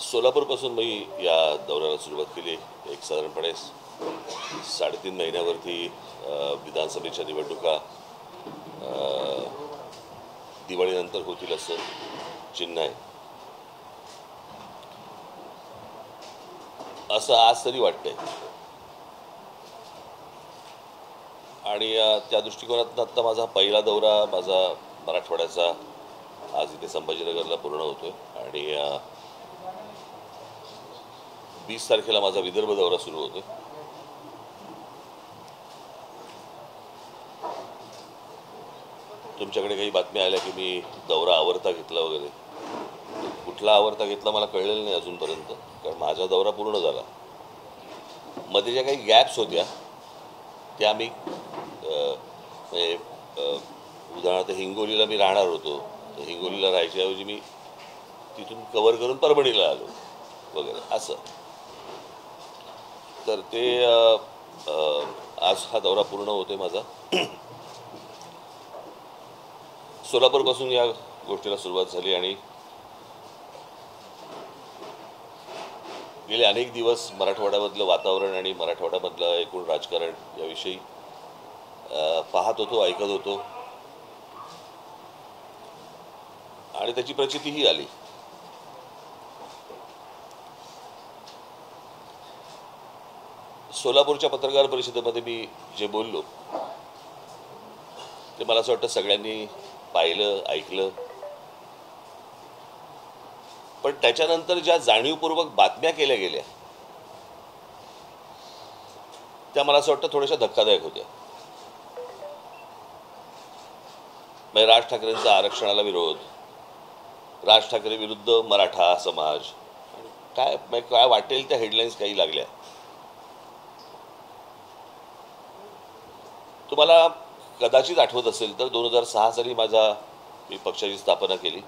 सोलापूरपासून मी या दौऱ्याला सुरुवात केली. एक साधारणपणे 3.5 महिन्यावरती विधानसभेच्या निवडणुका दिवाळीनंतर होतील असं चिन्ह आहे, असं आज तरी वाटतंय. आणि त्या दृष्टिकोनातून आत्ता माझा पहिला दौरा माझा मराठवाड्याचा आज इथे संभाजीनगरला पूर्ण होतोय आणि 20 तारखेला माझा विदर्भ दौरा सुरू होतोय. तुमच्याकडे काही बातम्या आल्या की मी दौरा आवरता घेतला वगैरे. कुठला आवरता घेतला मला कळलेलं नाही अजूनपर्यंत, कारण माझा दौरा पूर्ण झाला. मध्ये ज्या काही गॅप्स होत्या त्या मी उदाहरणार्थ हिंगोलीला मी राहणार होतो, तर हिंगोलीला राहायच्याऐवजी मी तिथून कव्हर करून परभणीला आलो वगैरे असं. तर ते आज हा दौरा पूर्ण होतोय माझा. सोलापूरपासून या गोष्टीला सुरुवात झाली आणि गेले अनेक दिवस मराठवाड्यामधलं वातावरण आणि मराठवाड्यामधलं एकूण राजकारण याविषयी पाहत होतो, ऐकत होतो आणि त्याची प्रचितीही आली. सोलापूरच्या पत्रकार परिषदेमध्ये मी जे बोललो ते मला असं वाटतं सगळ्यांनी पाहिलं, ऐकलं. पण त्याच्यानंतर ज्या जाणीवपूर्वक बातम्या केल्या गेल्या त्या मला असं वाटतं थोड्याशा धक्कादायक होत्या. म्हणजे राज ठाकरेंचा आरक्षणाला विरोध, राज ठाकरे विरुद्ध मराठा समाज, काय वाटेल त्या हेडलाईन्स काही लागल्या. तुम्हाला कदाचित आठवत असेल तर 2006 साली मी पक्षाची स्थापना केली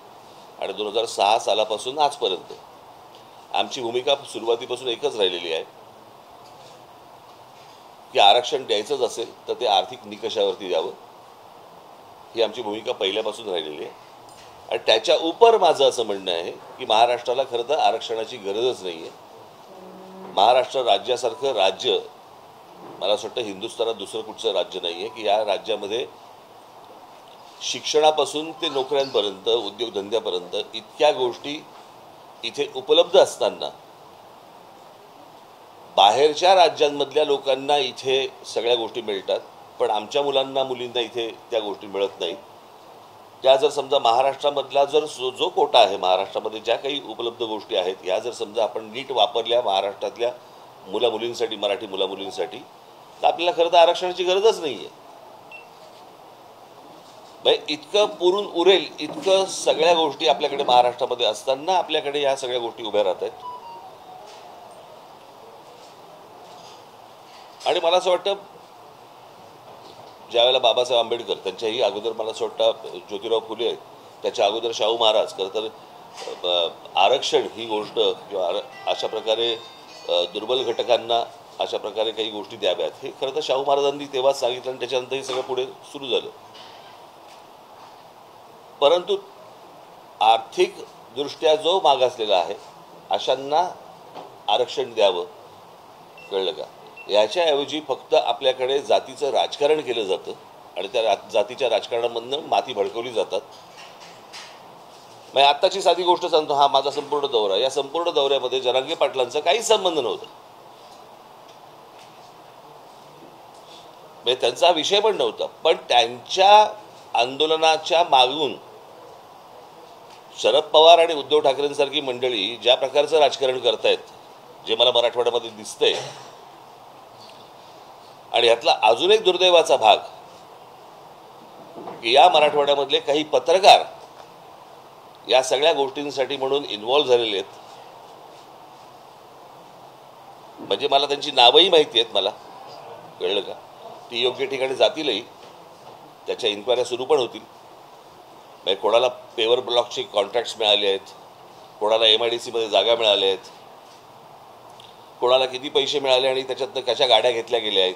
आणि 2006 सालापासून आजपर्यंत आमची भूमिका सुरुवातीपासून एकच राहिलेली आहे की आरक्षण द्यायचंच असेल तर ते आर्थिक निकषावरती द्यावं, ही आमची भूमिका पहिल्यापासून राहिलेली आहे. आणि त्याच्या उपर माझं असं म्हणणं आहे की महाराष्ट्राला खरं तर आरक्षणाची गरजच नाही आहे. महाराष्ट्र राज्यासारखं राज्य मला असं वाटतं हिंदुस्थानात दुसरं कुठचं राज्य नाही आहे की या राज्यामध्ये शिक्षणापासून ते नोकऱ्यांपर्यंत, उद्योगधंद्यापर्यंत इतक्या गोष्टी इथे उपलब्ध असताना बाहेरच्या राज्यांमधल्या लोकांना इथे सगळ्या गोष्टी मिळतात, पण आमच्या मुलींना इथे त्या गोष्टी मिळत नाहीत. त्या जर समजा महाराष्ट्रामधला जो कोटा आहे, महाराष्ट्रामध्ये ज्या काही उपलब्ध गोष्टी आहेत ह्या जर समजा आपण नीट वापरल्या महाराष्ट्रातल्या मुलींसाठी, मराठी मुलींसाठी, तर आपल्याला खरं तर आरक्षणाची गरजच नाही आहे. इतकं पुरून उरेल इतकं सगळ्या गोष्टी आपल्याकडे महाराष्ट्रामध्ये असताना आपल्याकडे या सगळ्या गोष्टी उभ्या राहत आहेत. आणि मला असं वाटतं ज्यावेळेला बाबासाहेब आंबेडकर, त्यांच्याही अगोदर मला असं वाटतं ज्योतिराव फुले, त्याच्या अगोदर शाहू महाराज, खरं तर आरक्षण ही गोष्ट किंवा अशा प्रकारे दुर्बल घटकांना अशा प्रकारे काही गोष्टी द्याव्यात हे खरं तर शाहू महाराजांनी तेव्हाच सांगितलं आणि त्याच्यानंतर हे सगळं पुढे सुरू झालं. परंतु आर्थिक दृष्ट्या जो मागासलेला आहे अशांना आरक्षण द्यावं, कळलं का? याच्याऐवजी फक्त आपल्याकडे जातीचं राजकारण केलं जातं आणि त्या जातीच्या राजकारणामधनं माती भडकवली जातात. म्हणजे आत्ताची साधी गोष्ट सांगतो, हा माझा संपूर्ण दौरा, या संपूर्ण दौऱ्यामध्ये जरांगे पाटलांचा काहीच संबंध नव्हता. म्हणजे त्यांचा विषय पण नव्हता, पण त्यांच्या आंदोलनाच्या मागून शरद पवार आणि उद्धव ठाकरेंसारखी मंडळी ज्या प्रकारचं राजकारण करतायत, जे मला मराठवाड्यामध्ये दिसतंय. आणि ह्यातला अजून एक दुर्दैवाचा भाग की या मराठवाड्यामधले काही पत्रकार या सगळ्या गोष्टींसाठी म्हणून इन्व्हॉल्व्ह झालेले आहेत. म्हणजे मला त्यांची नावंही माहिती आहेत मला, कळलं का? ती योग्य ठिकाणी जातीलही, त्याच्या इन्क्वायऱ्या सुरू पण होतील. म्हणजे कोणाला पेवर ब्लॉकचे कॉन्ट्रॅक्ट्स मिळाले आहेत, कोणाला MIDC मध्ये जागा मिळाल्या आहेत, कोणाला किती पैसे मिळाले आणि त्याच्यातनं कशा गाड्या घेतल्या गेल्या आहेत,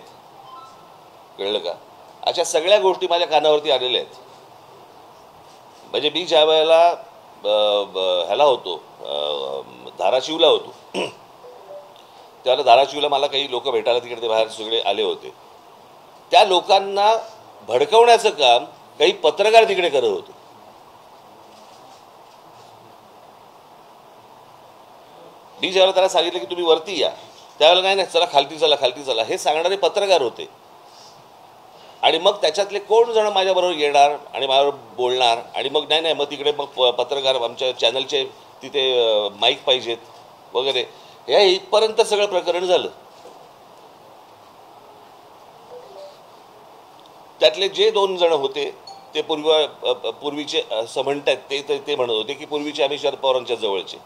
कळलं का? अशा सगळ्या गोष्टी माझ्या कानावरती आलेल्या आहेत. म्हणजे मी ज्या वेळेला ह्याला होतो धाराशिवला होतो त्यावेळेला धाराशिवला मला काही लोक भेटायला तिकडे ते बाहेर सगळे आले होते. त्या लोकांना भडकवण्याचं काम काही पत्रकार तिकडे करत होते. मी ज्यावेळेला त्याला सांगितलं की तुम्ही वरती या, त्यावेळेला नाही नाही चला खालती चला खालती चला हे सांगणारे पत्रकार होते. आणि मग त्याच्यातले कोण जण माझ्याबरोबर येणार आणि माझ्याबरोबर बोलणार आणि मग नाही नाही मग तिकडे मग पत्रकार आमच्या चॅनलचे तिथे माईक पाहिजेत वगैरे, हे इथपर्यंत सगळं प्रकरण झालं. त्यातले जे 2 जण होते ते पूर्वीचे असं म्हणतात ते म्हणत होते की पूर्वीचे आम्ही शरद पवारांच्या जवळचे,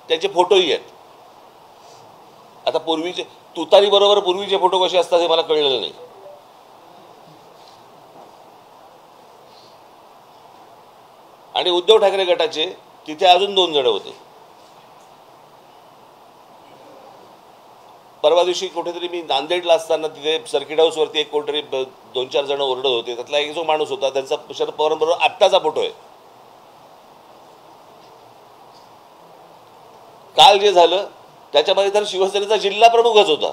त्यांचे फोटोही आहेत. आता पूर्वीचे तुतारी बरोबर पूर्वीचे फोटो कसे असतात हे मला कळलेलं नाही. आणि उद्धव ठाकरे गटाचे तिथे अजून 2 जण होते. परवा दिवशी कुठेतरी मी नांदेडला असताना तिथे सर्किट हाऊसवरती एक कोणतरी 2-4 जण ओरडत होते. त्यातला एक जो माणूस होता त्यांचा शरद पवारांबरोबर आत्ताचा फोटो आहे. काल जे झालं त्याच्यामध्ये तर शिवसेनेचा जिल्हा प्रमुखच होता.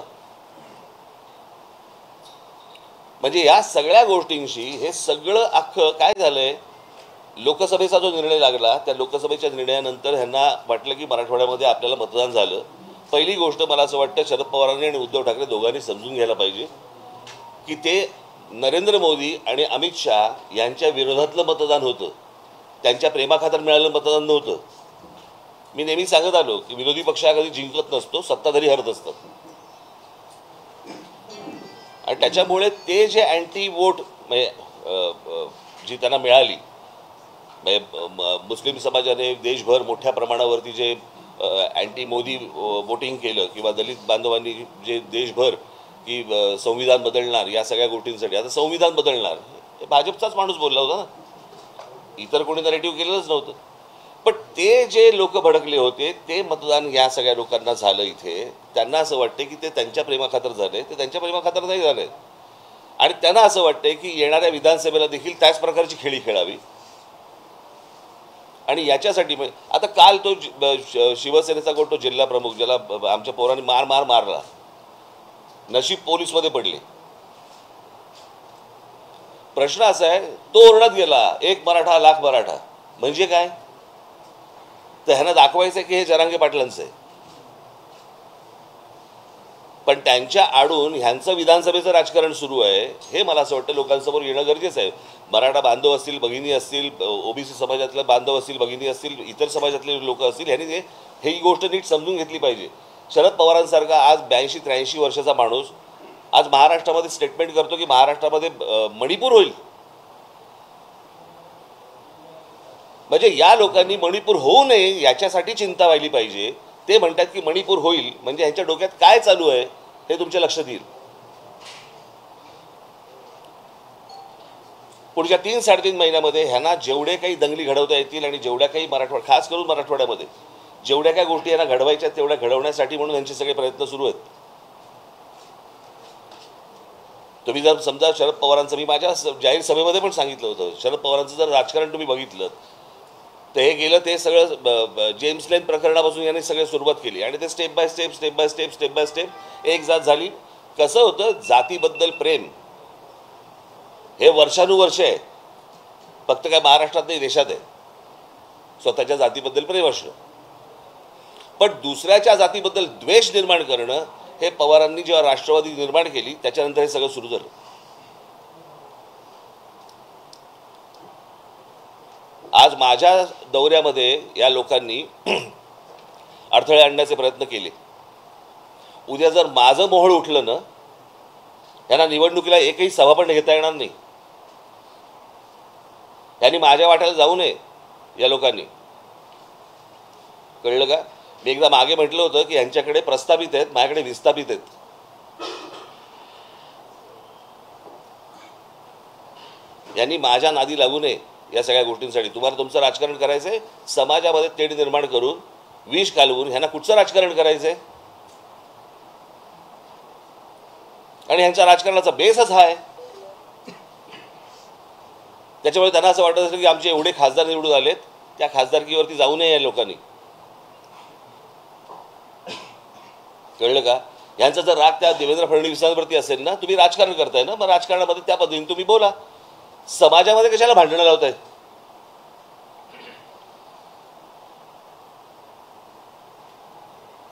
म्हणजे या सगळ्या गोष्टींशी हे सगळं अख्खं काय झालंय, लोकसभेचा जो निर्णय लागला त्या लोकसभेच्या निर्णयानंतर ह्यांना वाटलं की मराठवाड्यामध्ये आपल्याला मतदान झालं. पहिली गोष्ट मला असं वाटतं शरद पवारांनी आणि उद्धव ठाकरे दोघांनी समजून घ्यायला पाहिजे की ते नरेंद्र मोदी आणि अमित शहा यांच्या विरोधातलं मतदान होतं, त्यांच्या प्रेमाखातर मिळालेलं मतदान नव्हतं. मी नेहमी सांगत आलो की विरोधी पक्ष हा कधी जिंकत नसतो, सत्ताधारी हरत असतात. आणि त्याच्यामुळे ते जे अँटी वोट जी त्यांना मिळाली, मुस्लिम समाजाने देशभर मोठ्या प्रमाणावरती जे अँटी मोदी वोटिंग केलं किंवा दलित बांधवांनी जे देशभर की संविधान बदलणार या सगळ्या गोष्टींसाठी, आता संविधान बदलणार हे भाजपचाच माणूस बोलला होता ना, इतर कोणी नरेटिव्ह केलेलंच नव्हतं. पण ते जे लोक भडकले होते ते मतदान या सगळ्या लोकांना झालं इथे. त्यांना असं वाटतं की ते त्यांच्या प्रेमाखातर झाले, ते त्यांच्या प्रेमाखातर नाही झाले. आणि त्यांना असं वाटतंय की येणाऱ्या विधानसभेला देखील त्याच प्रकारची खेळी खेळावी. आणि याच्यासाठी आता काल तो शिवसेनेचा कोण तो जिल्हा प्रमुख ज्याला आमच्या पोरांनी मारला, नशीब पोलीसमध्ये पडले. प्रश्न असा आहे, तो ओरडत गेला 1 मराठा लाख मराठा म्हणजे काय, तर ह्यांना दाखवायचं की हे जरांगे पाटलांचं आहे. पण त्यांच्या आडून ह्यांचं विधानसभेचं राजकारण सुरू आहे हे मला असं वाटतं लोकांसमोर येणं गरजेचं आहे. मराठा बांधव असतील, भगिनी असतील, ओबीसी समाजातले बांधव असतील, भगिनी असतील, इतर समाजातले लोक असतील, ह्यांनी ही गोष्ट नीट समजून घेतली पाहिजे. शरद पवारांसारखा आज 82-83 वर्षाचा माणूस आज महाराष्ट्रामध्ये स्टेटमेंट करतो की महाराष्ट्रामध्ये मणिपूर होईल. म्हणजे या लोकांनी मणिपूर होऊ नये याच्यासाठी चिंता व्हायली पाहिजे. ते म्हणतात की मणिपूर होईल म्हणजे ह्यांच्या डोक्यात काय चालू आहे हे तुमच्या लक्षात येईल. पुढच्या 3-3.5 महिन्यामध्ये ह्यांना जेवढे काही दंगली घडवता येतील आणि जेवढ्या काही खास करून मराठवाड्यामध्ये जेवढ्या काही गोष्टी यांना घडवायच्या तेवढ्या घडवण्यासाठी म्हणून यांचे सगळे प्रयत्न सुरू आहेत. तुम्ही जर समजा शरद पवारांचं, मी माझ्या जाहीर सभेमध्ये पण सांगितलं होतं, शरद पवारांचं जर राजकारण तुम्ही बघितलं तर हे गेलं ते सगळं जेम्स लेन प्रकरणापासून यांनी सगळं सुरुवात केली आणि ते स्टेप बाय स्टेप एक जात झाली. कसं होतं, जातीबद्दल प्रेम हे वर्षानुवर्ष आहे, फक्त काय महाराष्ट्रात नाही देशात आहे स्वतःच्या जातीबद्दल प्रेम असणं. पण दुसऱ्याच्या जातीबद्दल द्वेष निर्माण करणं हे पवारांनी जेव्हा राष्ट्रवादी निर्माण केली त्याच्यानंतर हे सगळं सुरू झालं. आज माझ्या दौऱ्यामध्ये या लोकांनी अडथळे आणण्याचे प्रयत्न केले. उद्या जर माझं मोहोळ उठलं ना, यांना निवडणुकीला एकही सभा पण घेता येणार नाही. यांनी माझ्या वाट्याला जाऊ नये या लोकांनी, कळलं का? मी एकदा मागे म्हटलं होतं की यांच्याकडे प्रस्थापित आहेत, माझ्याकडे विस्थापित आहेत. यांनी माझ्या नादी लागू नये या सगळ्या गोष्टींसाठी. तुम्हाला तुमचं राजकारण करायचंय, समाजामध्ये तेढ निर्माण करून विष घालवून ह्यांना कुठचं राजकारण करायचंय? आणि ह्यांच्या राजकारणाचा बेसच हा आहे. त्याच्यामुळे त्यांना असं वाटत असेल की आमचे एवढे खासदार निवडून आलेत, त्या खासदारकीवरती जाऊ नये या लोकांनी. कळलं का? यांचा जर राग त्या देवेंद्र फडणवीसांवरती असेल ना, तुम्ही राजकारण करताय ना, मग राजकारणामध्ये त्या पद्धतीने तुम्ही बोला. समाजामध्ये कशाला भांडणं लावताय?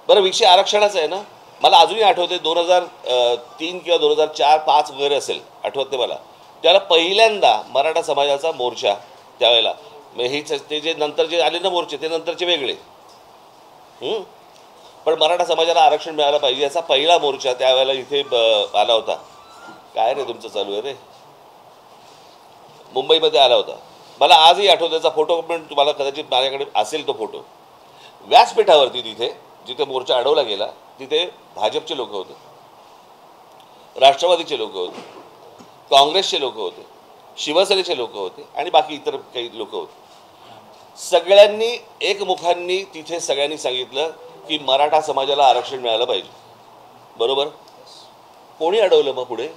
बरं, विषय आरक्षणाचा आहे ना. मला अजूनही आठवते 2003 किंवा 2004-05 वगैरे असेल, आठवत नाही मला. त्याला पहिल्यांदा मराठा समाजाचा मोर्चा त्यावेळेला, ते जे नंतर जे आले ना मोर्चे, ते नंतरचे वेगळे. पण मराठा समाजाला आरक्षण मिळालं पाहिजे याचा पहिला मोर्चा त्यावेळेला इथे आला होता. काय रे तुमचं चालू आहे रे? मुंबईमध्ये आला होता. मला आजही आठवतो त्याचा फोटो, पण तुम्हाला कदाचित माझ्याकडे असेल तो फोटो. व्यासपीठावरती तिथे जिथे मोर्चा अडवला गेला तिथे भाजपचे लोक होते, राष्ट्रवादीचे लोक होते, काँग्रेसचे लोक होते, शिवसेनेचे लोक होते आणि बाकी इतर काही लोक होते. सगळ्यांनी एकमुखांनी तिथे सगळ्यांनी सांगितलं की मराठा समाजाला आरक्षण मिळालं पाहिजे. बरोबर? कोणी अडवलं मग पुढे?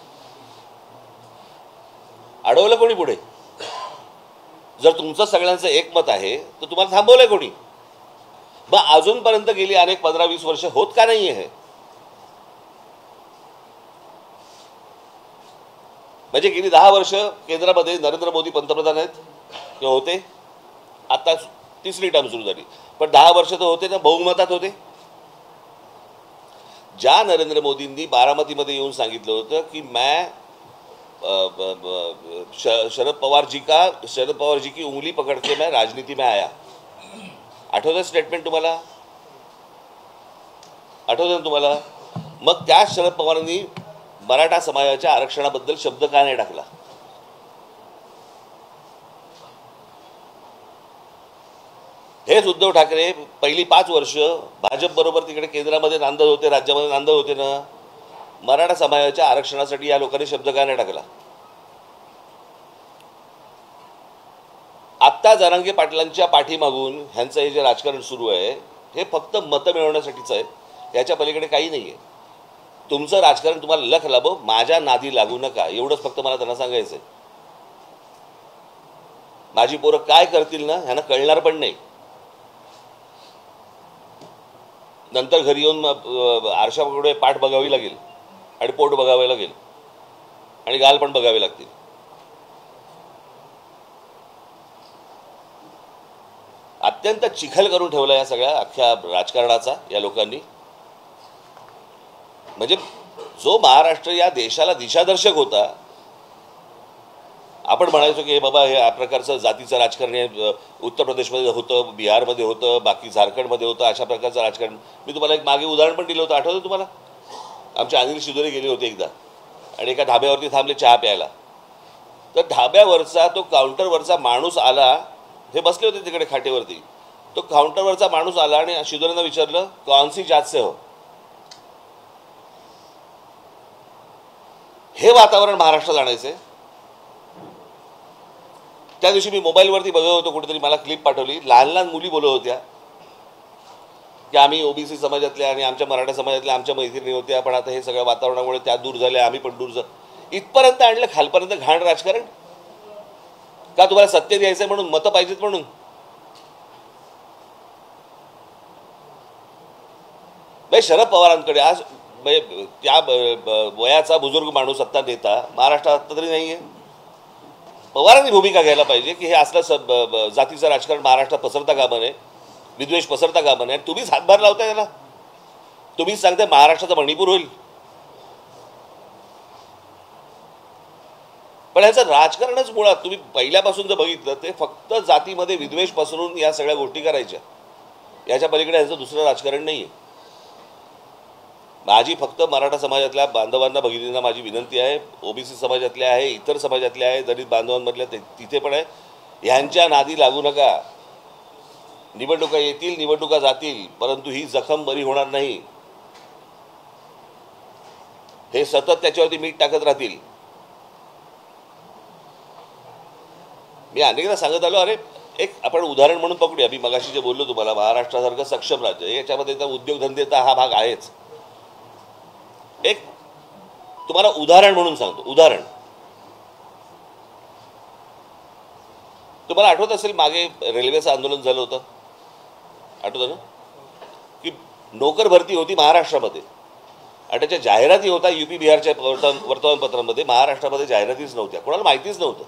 अडवलं कोणी पुढे? जर तुमचं सगळ्यांचं एकमत आहे तर तुम्हाला थांबवलंय कोणी? मग अजूनपर्यंत गेली अनेक 15-20 वर्ष होत का नाही आहे? म्हणजे गेली 10 वर्ष केंद्रामध्ये नरेंद्र मोदी पंतप्रधान आहेत किंवा होते, आता तिसरी टर्म सुरू झाली, पण 10 वर्ष तर होते ना, बहुमतात होते. ज्या नरेंद्र मोदींनी बारामतीमध्ये येऊन सांगितलं होतं की मैं शरद पवार जी की उंगली पकड़ के मैं राजनीति में आया. आठवतं स्टेटमेंट तुम्हाला? आठवतं ना तुम्हाला? मग त्या शरद पवारांनी मराठा समाजाच्या आरक्षणाबद्दल शब्द का नाही टाकला? हेच उद्धव ठाकरे पहिली 5 वर्ष भाजप बरोबर तिकडे केंद्रामध्ये नांदत होते, राज्यामध्ये नांदत होते ना. मराठा समाजाच्या आरक्षणासाठी या लोकांनी शब्द का नाही टाकला? आत्ता जरांगे पाटलांच्या पाठीमागून ह्यांचं हे जे राजकारण सुरू आहे हे फक्त मतं मिळवण्यासाठीच आहे, याच्या पलीकडे काही नाही आहे. तुमचं राजकारण तुम्हाला लख लाभो, माझ्या नादी लागू नका, एवढंच फक्त मला त्यांना सांगायचं आहे. माझी पोरं काय करतील ना ह्यांना कळणार पण नाही. नंतर घरी येऊन आरशापुढे पाठ बघावी लागेल आणि पोट बघावे लागेल आणि गाल पण बघावे लागतील. अत्यंत चिखल करून ठेवला या सगळ्या अख्ख्या राजकारणाचा या लोकांनी. म्हणजे जो महाराष्ट्र या देशाला दिशादर्शक होता, आपण म्हणायचो की बाबा हे या प्रकारचं जातीचं राजकारण हे उत्तर प्रदेशमध्ये होतं, बिहारमध्ये होतं, बाकी झारखंडमध्ये होतं, अशा प्रकारचं राजकारण. मी तुम्हाला एक मागे उदाहरण पण दिलं होतं, आठवतं तुम्हाला? आमचे अनिल शिदोरे गेले होते एकदा आणि एका ढाब्यावरती थांबले चहा प्यायला. तर ढाब्यावरचा तो काउंटरवरचा माणूस आला, हे बसले होते तिकडे खाटेवरती, तो काउंटरवरचा माणूस आला आणि शिदोरेंना विचारलं कौनसी जात से हो. हे वातावरण महाराष्ट्रात आणायचंय. त्या दिवशी मी मोबाईलवरती बघत होतो, कुठेतरी मला क्लिप पाठवली, लहान लहान मुली बोलत होत्या की आम्ही ओबीसी समाजातल्या आणि आमच्या मराठा समाजातल्या आमच्या मैत्रिणी होत्या, पण आता हे सगळ्या वातावरणामुळे त्या दूर झाल्या, आम्ही पण दूर इथपर्यंत आणलं. खालपर्यंत घाण राजकारण का? तुम्हाला सत्य द्यायचंय म्हणून, मतं पाहिजेत म्हणून? शरद पवारांकडे आज त्या वयाचा बुजुर्ग माणूस आत्ता नेता महाराष्ट्रात आत्ता तरी नाहीये. पवारांनी भूमिका घ्यायला पाहिजे की हे असलं जातीचं राजकारण महाराष्ट्रात पसरता कामा नये, विद्वेष पसरता कामा नये. तुम्हीच हातभार लावताय त्याला, तुम्हीच सांगताय महाराष्ट्राचा मणिपूर होईल. पण ह्याचं राजकारणच मुळात तुम्ही पहिल्यापासून जर बघितलं ते फक्त जातीमध्ये विद्वेष पसरून या सगळ्या गोष्टी करायच्या, याच्या पलीकडे ह्याचं दुसरं राजकारण नाहीये. माझी फक्त मराठा समाजातल्या बांधवांना भगिनींना माझी विनंती आहे, ओबीसी समाजातल्या आहे, इतर समाजातल्या आहे, दलित बांधवांमधल्या तिथे पण आहे, ह्यांच्या नादी लागू नका. निवडणुका येतील, निवडणुका जातील, परंतु ही जखम बरी होणार नाही. हे सतत त्याच्यावरती मीठ टाकत राहतील. मी अनेकदा सांगत आलो, अरे एक आपण उदाहरण म्हणून पकडूया. मी मगाशी जे बोललो तुम्हाला, महाराष्ट्रासारखं सक्षम राज्य, याच्यामध्ये तर उद्योगधंदेचा हा भाग आहेच. एक तुम्हाला उदाहरण म्हणून सांगतो. उदाहरण तुम्हाला आठवत असेल, मागे रेल्वेचं आंदोलन झालं होतं, आठवतं ना? की नोकर भरती होती महाराष्ट्रामध्ये आणि त्याच्या जाहिराती होता UP बिहारच्या वर्तमानपत्रांमध्ये, महाराष्ट्रामध्ये जाहिरातीच नव्हत्या, कोणाला माहितीच नव्हतं.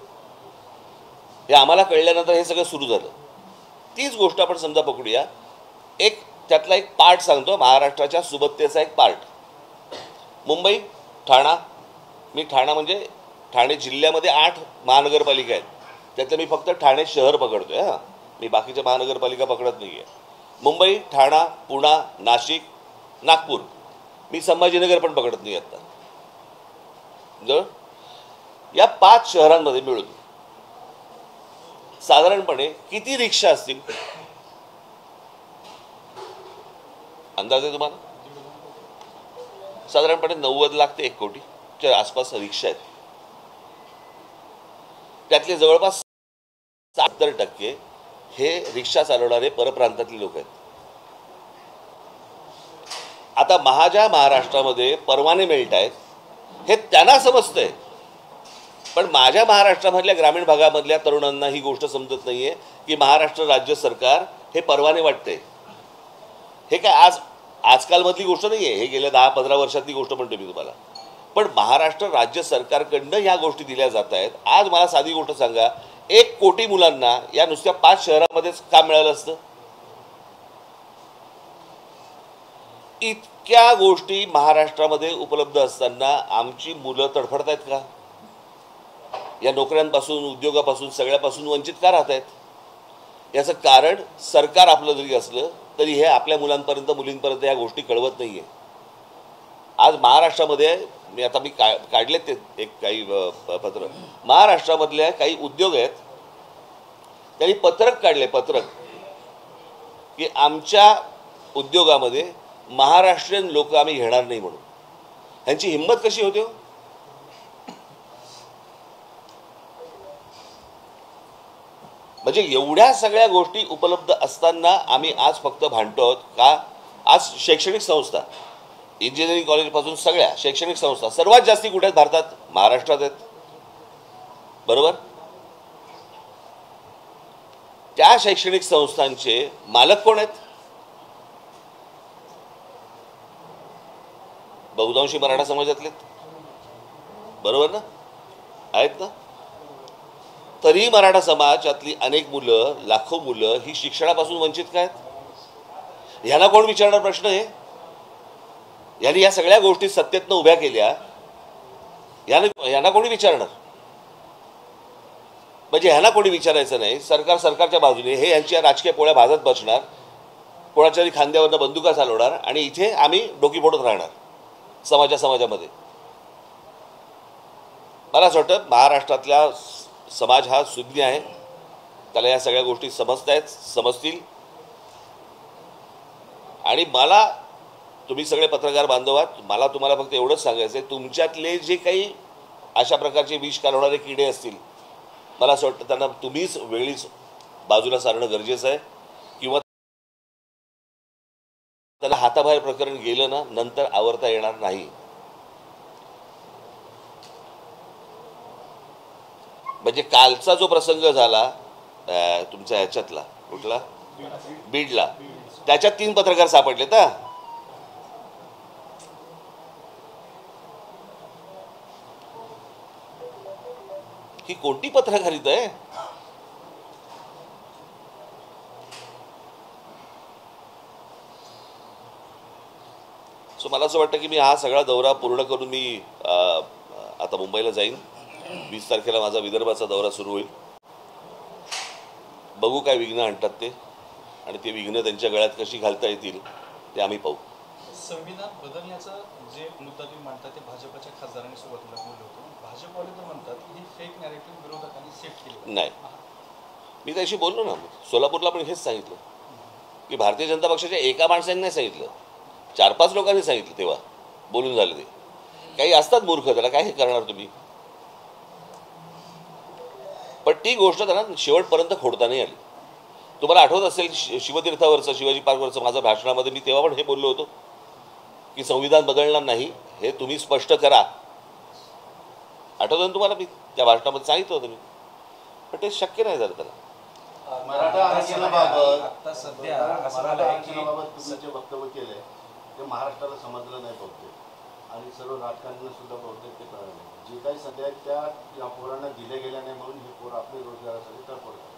हे आम्हाला कळल्यानंतर हे सगळं सुरू झालं. तीच गोष्ट आपण समजा पकडूया, त्यातला एक पार्ट सांगतो, महाराष्ट्राच्या सुबत्तेचा एक पार्ट. मुंबई, ठाणा. मी ठाणा म्हणजे ठाणे जिल्ह्यामध्ये 8 महानगरपालिका आहेत, त्यातलं मी फक्त ठाणे शहर पकडतोय. हां, मी बाकीच्या महानगरपालिका पकडत नाही आहे. मुंबई, ठाणा, पुणा, नाशिक, नागपूर. मी संभाजीनगर पण पकडत नाही आता. जर या 5 शहरांमध्ये मिळून साधारणपणे किती रिक्षा असतील अंदाज आहे तुम्हाला? साधारणपणे 90 लाख ते 1 कोटीच्या आसपास रिक्षा आहेत. त्यातले जवळपास 70% हे रिक्षा चालवणारे परप्रांतातले लोक आहेत. आता ज्या महाराष्ट्रामध्ये परवाने मिळत आहेत हे त्यांना समजतंय, पण माझ्या महाराष्ट्रामधल्या ग्रामीण भागामधल्या तरुणांना ही गोष्ट समजत नाहीये की महाराष्ट्र राज्य सरकार हे परवाने वाटते. हे काय आजकालमधली गोष्ट नाही आहे, हे गेल्या 10-15 वर्षातली गोष्ट म्हणतो मी तुम्हाला. पण महाराष्ट्र राज्य सरकारकडनं ह्या गोष्टी दिल्या जात आहेत. आज मला साधी गोष्ट सांगा, 1 कोटी मुलांना या नुसत्या 5 शहरामध्येच काम मिळालं असतं? इतक्या गोष्टी महाराष्ट्रामध्ये उपलब्ध असताना आमची मुलं तडफडत आहेत का? या नोकऱ्यांपासून, उद्योगापासून, सगळ्यापासून वंचित का राहत आहेत? याचं कारण सरकार आपलं जरी असलं तरी हे आपल्या मुलांपर्यंत, मुलींपर्यंत या गोष्टी कळवत नाही आहे. आज महाराष्ट्रामध्ये मी काढलेत ते काही पत्र. महाराष्ट्रामधल्या काही उद्योग आहेत, त्यांनी पत्रक काढले, पत्रक, की आमच्या उद्योगामध्ये महाराष्ट्रीयन लोक आम्ही घेणार नाही म्हणून. ह्यांची हिंमत कशी होते? म्हणजे एवढ्या सगळ्या गोष्टी उपलब्ध असताना आम्ही आज फक्त भांडतो आहोत का? आज शैक्षणिक संस्था, इंजिनिअरिंग कॉलेजपासून सगळ्या शैक्षणिक संस्था सर्वात जास्ती कुठे आहेत भारतात? महाराष्ट्रात आहेत, बरोबर? त्या शैक्षणिक संस्थांचे मालक कोण आहेत? बहुतांशी मराठा समाजातले, बरोबर ना? आहेत ना? तरी मराठा समाजातली अनेक मुलं, लाखो मुलं ही शिक्षणापासून वंचित काय आहेत? ह्याला कोण विचारणार प्रश्न आहे? यांनी या सगळ्या गोष्टी सत्तेतनं उभ्या केल्या, यांना कोणी विचारणार? म्हणजे ह्यांना कोणी विचारायचं नाही. सरकारच्या बाजूने हे यांच्या राजकीय पोळ्या भाजत बसणार, कोणाच्याही खांद्यावरनं बंदुका चालवणार आणि इथे आम्ही डोकी फोडत राहणार समाजामध्ये. मला असं वाटतं महाराष्ट्रातला समाज हा सुज्ञ आहे, त्याला या सगळ्या गोष्टी समजतील. आणि मला, तुम्ही सगळे पत्रकार बांधव आहात, मला तुम्हाला फक्त एवढंच सांगायचं आहे, तुमच्यातले जे काही अशा प्रकारचे विष काढवणारे किडे असतील, मला असं वाटतं त्यांना तुम्हीच वेळीच बाजूला सारणं गरजेचं आहे, किंवा त्याला हाताबाहेर प्रकरण गेलं ना, नंतर आवरता येणार नाही. म्हणजे कालचा जो प्रसंग झाला तुमच्या ह्याच्यातला, कुठला, बीडला, त्याच्यात 3 पत्रकार सापडले. तर ही कोणती पत्रकारिता आहे? सो मला असं वाटतं की मी हा सगळा दौरा पूर्ण करून मी आता मुंबईला जाईन. 20 तारखेला माझा विदर्भाचा दौरा सुरू होईल. बघू काय विघ्न आणतात ते, आणि ते विघ्न त्यांच्या गळ्यात कशी घालता येतील ते आम्ही पाहू. संविधान बदलण्याचा जे मुद्दा तुम्ही मांडता ते भाजपच्या खासदारांनी सुरुवातीला बोललं होतं. भाजपवाले तर म्हणतात की ही फेक नॅरेटिव्ह विरोधकांनी सेट केली. नाही, मी त्याशी बोललो ना, सोलापूरला पण हेच सांगितलं की भारतीय जनता पक्षाच्या एका माणसाने नाही सांगितलं, 4-5 लोकांनी सांगितलं, तेव्हा बोलून झालं. ते काही असतात मूर्ख, त्याला काय हे करणार तुम्ही. पण ती गोष्ट त्यांना शेवटपर्यंत खोडता नाही आली. तुम्हाला आठवत असेल शिवतीर्थावरचं, शिवाजी पार्कवरचं माझं भाषणामध्ये मी तेव्हा पण हे बोललो होतो की संविधान बदलणार नाही, हे तुम्ही स्पष्ट करा. आठवतं ना तुम्हाला? मी त्या भाषणामध्ये सांगितलं होतं मी, पण ते शक्य नाही झालं त्याला. मराठा आरक्षणाबाबत आता सध्या असं झालं आहे की तुमचे वक्तव्य केले ते महाराष्ट्राला समजलं नाही. आणि सर्व राजकारण्यांना सुद्धा बहुतेक ते कळाले जे काही सध्या त्या या पोरांना दिले गेल्या नाही म्हणून हे पोरं आपले रोजगारासाठी तडफडतात.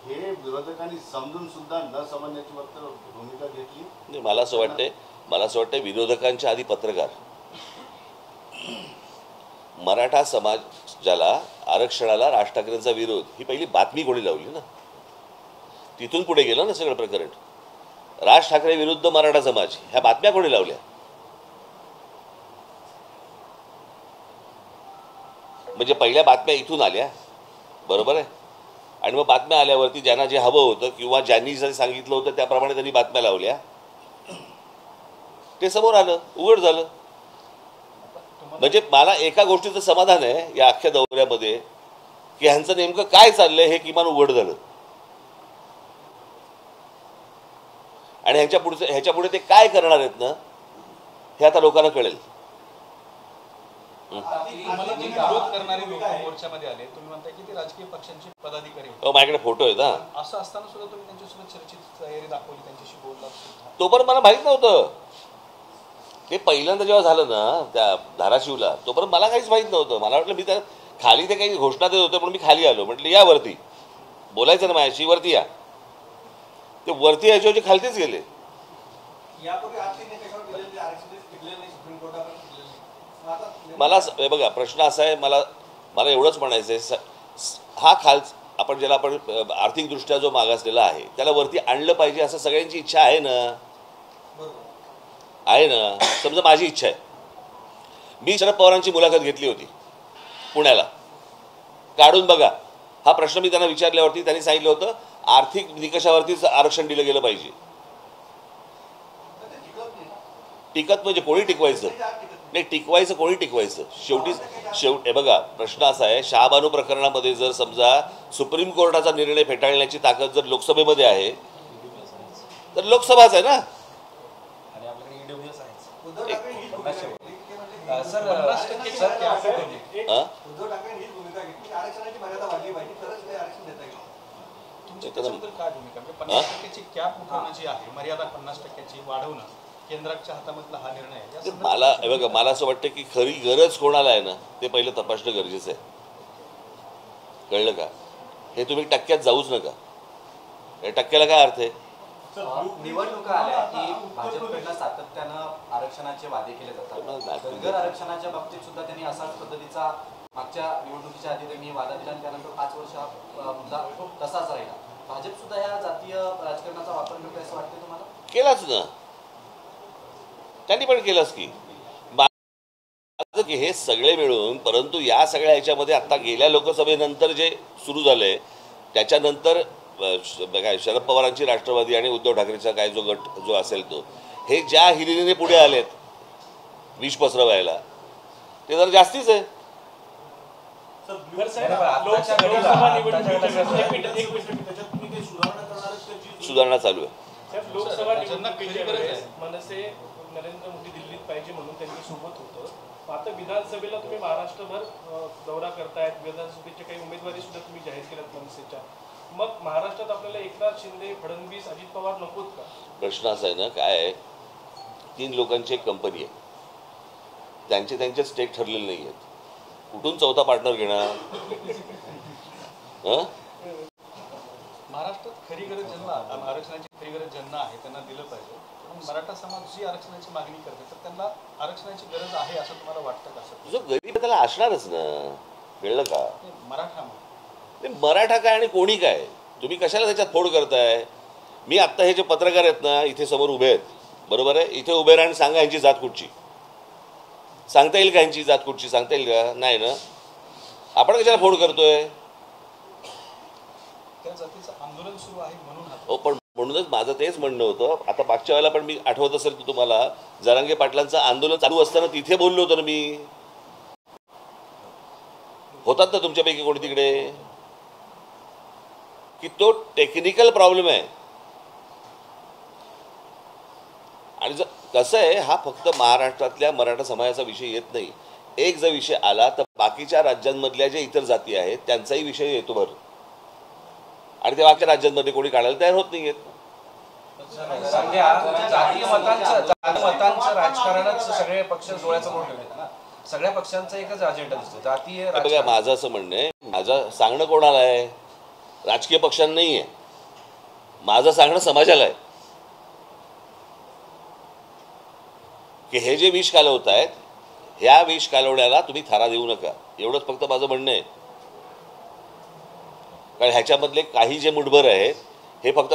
हे विरोधकांनी समजून सुद्धा न समजण्याची फक्त भूमिका घेतली. मला असं वाटतंय विरोधकांच्या आधी पत्रकार मराठा समाजाला आरक्षणाला राज ठाकरेंचा विरोध ही पहिली बातमी कोणी लावली ना, तिथून पुढे गेलं ना सगळं प्रकरण. राज ठाकरे विरुद्ध मराठा समाज ह्या बातम्या कोणी लावल्या? म्हणजे पहिल्या बातम्या इथून आल्या, बरोबर आहे. आणि मग बातम्या आल्यावरती ज्यांना जे हवं होतं किंवा ज्यांनी जर सांगितलं होतं त्याप्रमाणे त्यांनी बातम्या लावल्या, ते समोर आलं, उघड झालं. म्हणजे मला एका गोष्टीचं समाधान आहे या अख्ख्या दौऱ्यामध्ये की ह्यांचं नेमकं काय चाललंय हे किमान उघड झालं. आणि ह्याच्या पुढे ते काय करणार आहेत ना हे आता लोकांना कळेल. तुम्हाला जे विरोध करणारे लोक मोर्चामध्ये आले, तुम्ही म्हणताय की ते राजकीय पक्षांचे पदाधिकारी होते. माझ्याकडे फोटो आहेत. हा, असं असताना सुद्धा तुम्ही त्यांच्यासोबत चर्चेची तयारी दाखवली, त्यांच्याशी बोलला सुद्धा. तोपर्यंत मला माहित नव्हतं. ते पहिल्यांदा जेव्हा झालं ना त्या धाराशिवला, तोपर्यंत मला काहीच माहित नव्हतं. मला वाटलं मी त्या खाली ते काही घोषणा देत होते म्हणून मी खाली आलो. म्हटलं या वरती बोलायचं ना माझ्याशी, वरती या. ते वरती यायचे खालतीच गेले. मला बघा प्रश्न असा आहे, मला एवढंच म्हणायचं आहे, हा आपण ज्याला आपण आर्थिकदृष्ट्या जो मागासलेला आहे त्याला वरती आणलं पाहिजे असं सगळ्यांची इच्छा आहे ना. समजा माझी इच्छा आहे. मी शरद पवारांची मुलाखत घेतली होती पुण्याला, काढून बघा हा प्रश्न मी त्यांना विचारल्यावरती त्यांनी सांगितलं होतं आर्थिक निकषावरतीच आरक्षण दिलं गेलं पाहिजे. टिकत म्हणजे कोणी टिकवायचं नाही, टिकवायचं कोणी टिकवायचं शेवटी बघा प्रश्न असा आहे, शहाबानू प्रकरणामध्ये जर समजा सुप्रीम कोर्टाचा निर्णय फेटाळण्याची ताकद जर लोकसभेमध्ये आहे तर लोकसभाच आहे ना. केंद्राच्या हातामधला हा निर्णय आहे. मला असं वाटतं की खरी गरज कोणाला आहे ना ते पहिलं तपासणं गरजेचं आहे. कळलं का? हे तुम्ही टक्क्यात जाऊच नका. या टक्क्याला काय अर्थ आहे? निवडणुका आल्या की भाजपकडनं सातत्यानं आरक्षणाचे वादे केले जातात. धनगर आरक्षणाच्या बाबतीत सुद्धा त्यांनी असाच पद्धतीचा मागच्या निवडणुकीच्या आधी त्यांनी वादा दिला आणि त्यानंतर 5 वर्ष हा मुद्दा तसाच राहिला. भाजप सुद्धा या जातीय राजकारणाचा वापर करते असं वाटतं तुम्हाला? केलाच ना, त्यांनी पण केलंच की हे सगळे मिळून. परंतु या सगळ्या ह्याच्यामध्ये आता गेल्या लोकसभेनंतर जे सुरू झालंय त्याच्यानंतर काय शरद पवारांची राष्ट्रवादी आणि उद्धव ठाकरेचा काय जो गट जो असेल तो हे ज्या हिरिरीने पुढे आलेत विष पसरवायला ते जरा जास्तीच आहे. सुधारणा चालू आहे. लोकसभा निवडणुकीमध्ये मनसे नरेंद्र मोदी दिल्लीत पाहिजे म्हणून त्यांच्या सोबत होतं. आता विधानसभेला तुम्ही महाराष्ट्रभर दौरा करतायत, विधानसभेच्या काही उमेदवारी सुद्धा तुम्ही जाहीर केल्यात मनसेच्या. मग महाराष्ट्रात आपल्याला एकनाथ शिंदे, फडणवीस, अजित पवार नकोत का? प्रश्न असा आहे ना, काय आहे 3 लोकांची एक कंपनी आहे, त्यांचे स्टेक ठरलेले नाही आहेत. कुठून चौथा पार्टनर घेणार? महाराष्ट्रात खरी गरज ज्यांना आरक्षणाची खरी गरज ज्यांना आहे त्यांना दिलं पाहिजे. मराठा समाज जी आरक्षणाची मागणी करते तर त्यांना आरक्षणाची गरज आहे असं तुम्हाला वाटतं का? जो गरीब त्याला असणारच ना. कळलं का? मराठा काय आणि कोणी काय, तुम्ही कशाला त्याच्यात फोड करताय? मी आत्ता हे जे पत्रकार आहेत ना इथे समोर उभे आहेत, बरोबर आहे, इथे उभे राहा आणि सांगा यांची जात कुठची. सांगता येईल का यांची जात कुठची? सांगता येईल का? नाही ना. आपण कशाला फोड करतोय? त्या जातीचं आंदोलन सुरू आहे म्हणून. हो, पण म्हणूनच माझं तेच म्हणणं होतं. आता मागच्या वेळेला पण मी आठवत असेल तर तुम्हाला जरांगे पाटलांचं आंदोलन चालू असताना तिथे बोललो होतो ना मी. होतात ना तुमच्यापैकी कोणी तिकडे? की तो टेक्निकल प्रॉब्लेम आहे. आणि कसं आहे, हा फक्त महाराष्ट्रातल्या मराठा समाजाचा विषय येत नाही. एक जर विषय आला तर बाकीच्या राज्यांमधल्या ज्या इतर जाती आहेत त्यांचाही विषय येतो बरं. आणि त्या बाकीच्या राज्यांमध्ये कोणी काढायला तयार होत नाही आहेत. जातीय मतांचं राजकारणच सगळे पक्ष डोळ्यासमोर ठेवलेत ना. सगळ्या पक्षांचा एकच अजेंडा दिसतो, जातीय बघा, राजकारण. माझं असं म्हणणं आहे, माझं सांगणं कोणाला आहे? राजकीय पक्षांना नाही आहे, माझं सांगणं समाजाला आहे की हे जे विष कालवत आहेत, ह्या विष कालवण्याला तुम्ही थारा देऊ नका, एवढंच फक्त माझं म्हणणं आहे. कारण ह्याच्यामधले काही जे मुठभर आहेत हे फक्त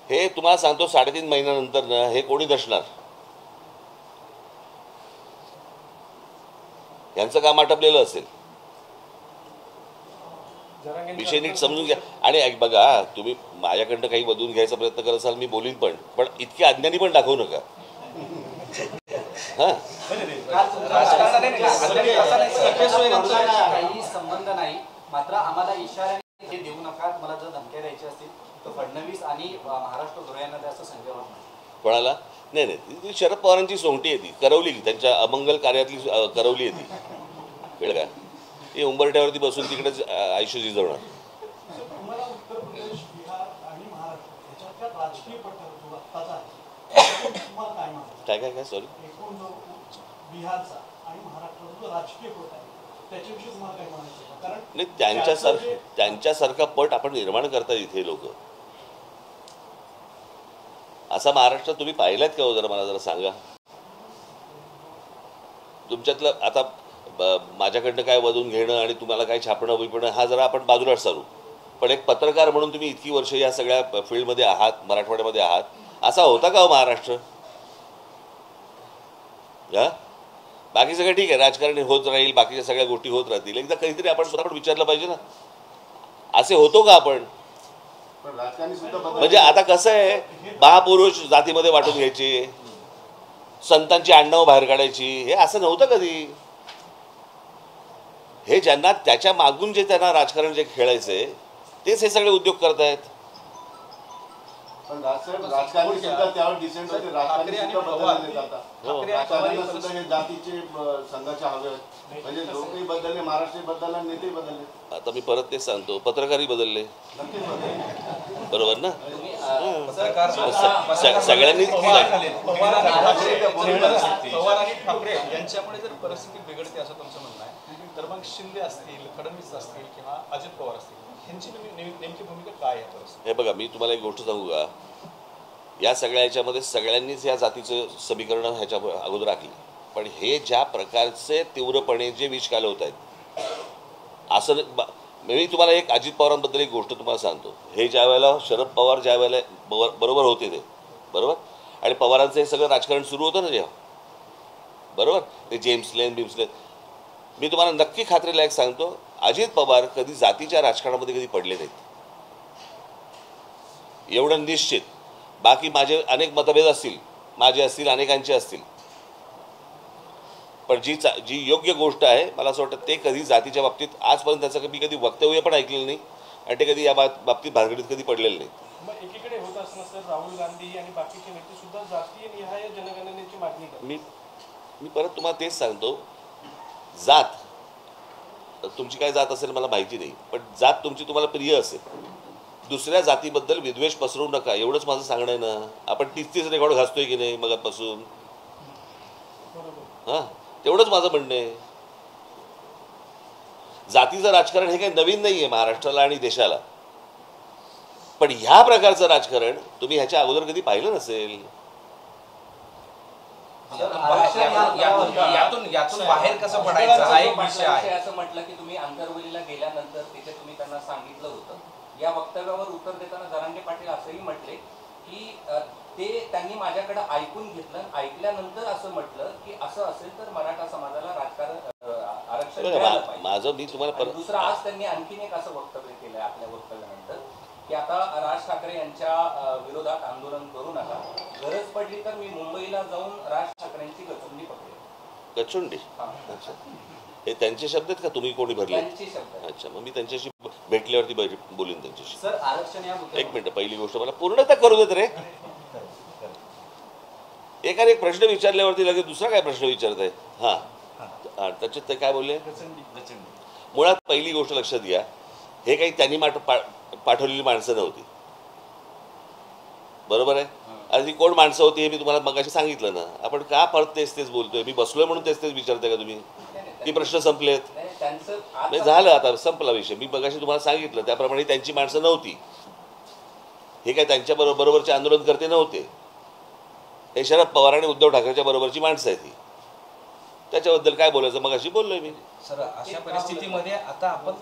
हे तुम्हाला सांगतो 3.5 महिन्यानंतर ना हे कोणी दर्शणार, यांचं काम आटपलेलं असेल. विषय नीट समजून घ्या. आणि बघा, तुम्ही माझ्याकडनं काही वधून घ्यायचा प्रयत्न करत असाल, मी बोलीन, पण इतके अज्ञानी पण दाखवू नका. हां, काही संबंध नाही, मात्र आम्हाला इशाऱ्याने हे देऊ नका. मला जर धमक्या द्यायच्या असतील तर फडणवीस आणि महाराष्ट्र धुळे यांना असं संजय राऊत म्हणतात. कोणाला? नाही, ती शरद पवारांची सोंगटी आहे, ती करवली, त्यांच्या अमंगल कार्यातली करवली आहे ती, कळलं का? ती उंबरठ्यावरती बसून तिकडेच आयुष्य झिजवणार. तुम्हाला उत्तर प्रदेश, बिहार आणि महाराष्ट्र याच्यातल्या राजकीय पट्ट्यावर जो आत्ताचा आहे तुम्हाला काय म्हणायचं? काय सॉरी, एकूण बिहारचा आणि महाराष्ट्राचा जो राजकीय पट आहे त्याच्याविषयी तुम्हाला काय म्हणायचं? कारण नाही, त्यांच्यासारखा पट आपण निर्माण करतात इथे लोक. असा महाराष्ट्र तुम्ही पाहिलात का हो? जरा मला जरा सांगा. तुमच्यातलं आता माझ्याकडनं काय वधून घेणं आणि तुम्हाला काय छापणं बिपणं हा जरा आपण बाजूला सारू, पण एक पत्रकार म्हणून तुम्ही इतकी वर्ष या सगळ्या फील्डमध्ये आहात, मराठवाड्यामध्ये आहात, असा होता का हो महाराष्ट्र? बाकी सगळं ठीक आहे, राजकारण होत राहील, बाकीच्या सगळ्या गोष्टी होत राहतील. एकदा काहीतरी आपण स्वतः विचारलं पाहिजे ना, असे होतो का आपण? म्हणजे आता कसं आहे, महापुरुष जातीमध्ये वाटून घ्यायचे, संतांची आडनावं बाहेर काढायची, हे असं नव्हतं कधी. हे ज्यांना त्याच्या मागून जे त्यांना राजकारण जे खेळायचंय तेच हे सगळे उद्योग करतायत. पण राजकारणी सुद्धा त्यावर डिसेंट होते, राजकारणी सुद्धा बदलले जातात. राजकारण्यांना सुद्धा हे जातीचे संघाचे हवे आहेत. म्हणजे लोकही बदलले, महाराष्ट्र बदलला, नेते बदलले. आता मी परत तेच सांगतो, पत्रकारही बदलले, बरोबर ना? सगळ्यांनी पवार आणि ठाकरे यांच्यामुळे जर परिस्थिती बिघडते असं तुमचं म्हणणं आहे, तर मग शिंदे असतील, फडणवीस असतील किंवा अजित पवार असतील, ह्यांची नेमकी भूमिका काय आहे? हे बघा, मी तुम्हाला एक गोष्ट सांगू का, या सगळ्या ह्याच्यामध्ये सगळ्यांनीच या जातीचं समीकरण ह्याच्या अगोदर राखली, पण हे ज्या प्रकारचे तीव्रपणे जे विष कालवत आहेत, असं मी तुम्हाला एक अजित पवारांबद्दल एक गोष्ट तुम्हाला सांगतो. हे ज्या वेळेला शरद पवार ज्या वेळेला बरोबर होते ते, बरोबर, आणि पवारांचं हे सगळं राजकारण सुरू होतं ना जेव्हा, बरोबर, ते जेम्स लेन, मी तुम्हाला नक्की खात्रीला एक सांगतो, अजित पवार कधी जातीच्या राजकारणामध्ये कधी पडले नाहीत, एवढं निश्चित. बाकी माझे अनेक मतभेद असतील, माझे असतील, अनेकांचे असतील, पण जी योग्य गोष्ट आहे, मला असं वाटतं ते कधी जातीच्या बाबतीत आजपर्यंत त्याचं कधी वक्तव्य पण ऐकलेलं नाही, आणि ते कधी या बाबतीत भानगडीत कधी पडलेलं नाही. मग एकीकडे होत असताना सर राहुल गांधी आणि बाकीचे नेते सुद्धा जातीय निहाय जनगणनेची मागणी करतात. मी परत तुम्हाला तेच सांगतो, जात तुमची काय जात असेल मला माहिती नाही, पण जात तुमची तुम्हाला प्रिय असेल, दुसऱ्या जातीबद्दल विद्वेष पसरवू नका, एवढंच माझं सांगणं आहे ना. आपण 30 रेकॉर्ड घासतोय की नाही मगापासून? हां, तेवढंच माझं म्हणणं आहे. जातीचं राजकारण हे काही नवीन नाही आहे महाराष्ट्राला आणि देशाला, पण ह्या प्रकारचं राजकारण तुम्ही ह्याच्या अगोदर कधी पाहिलं नसेल. यातून बाहेर कसं पडायचं हा एक विषय आहे. असं म्हटलं की तुम्ही आंतरवलीला गेल्यानंतर तिथे तुम्ही त्यांना सांगितलं होतं. या वक्तव्यावर उत्तर देताना जरांगे पाटील असंही म्हटले की ते त्यांनी माझ्याकडे ऐकून घेतलं, ऐकल्यानंतर असं म्हटलं की असं असेल तर मराठा समाजाला आरक्षण माझं मी तुम्हाला दुसरं आज त्यांनी आणखीन एक असं वक्तव्य केलंय आपल्या वक्तव्यानंतर की आता राज ठाकरे यांच्या विरोधात आंदोलन करू नका, गरज पडली तर मी मुंबईला जाऊन राज ठाकरेंची गचुंडी पकडेल. गचुंडी? अच्छा, हे त्यांचे शब्द आहेत का तुम्ही कोणी भरले? त्यांचे शब्द. अच्छा, मग मी त्यांच्याशी भेटल्यावरती बोलीन त्यांच्याशी. सर आरक्षण या एक मिनिट, पहिली गोष्ट मला पूर्णतः करू देत रे. एकाने एक प्रश्न विचारल्यावरती लगेच दुसरा काय प्रश्न विचारत आहे? हां, त्याच्यात ते काय बोलले? मुळात पहिली गोष्ट लक्षात घ्या, हे काही त्यांनी पाठवलेली माणसं नव्हती, बरोबर आहे. आता ती कोण माणसं होती हे मी तुम्हाला मगाशी सांगितलं ना. आपण का परत तेच बोलतोय? मी बसलोय म्हणून तेच विचारताय का तुम्ही? ती प्रश्न संपलेत. नाही, त्यांचं नाही आज झालं, आता संपला विषय. मी मगाशी तुम्हाला सांगितलं त्याप्रमाणे त्यांची माणसं नव्हती. हे काय त्यांच्या बरोबरचे आंदोलनकर्ते नव्हते. हे शरद पवार आणि उद्धव ठाकरेच्या बरोबरची माणसं आहे ती. त्याच्याबद्दल काय बोलायचं मगाशी बोललोय मी. सर अशा परिस्थितीमध्ये आता आपण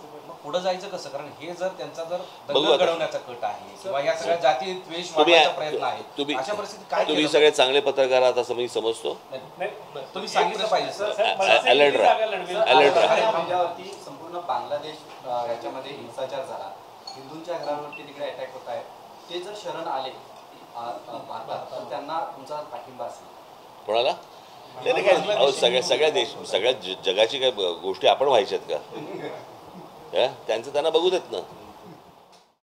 पुढे जायचं कसं? कारण हे जर त्यांचा जर बघू दंगल आता. घडवण्याचा कट आहे किंवा या सगळ्या जाती द्वेष तुम्ही मारण्याचा प्रयत्न आहे, तुम्ही अशा परिस्थितीत काय तुम्ही केलं सगळे चांगले पत्रकार आहात असं मी समजतो. नाही, तुम्ही सांगितलं पाहिजे सर. अलर्ट राहा. अलर्ट राहा. आणि माझ्यावरती संपूर्ण बांगलादेश याच्यामध्ये हिंसाचार झाला, हिंदूंच्या घरावरती तिकडे अटॅक होत आहे, ते जर शरण आले भारतात तर त्यांना तुमचा पाठिंबा असेल? कोणाला? नाही नाही, काय अहो, सगळ्या जगाची काय गोष्टी आपण व्हायच्यात का? त्यांचं त्यांना बघू देत ना.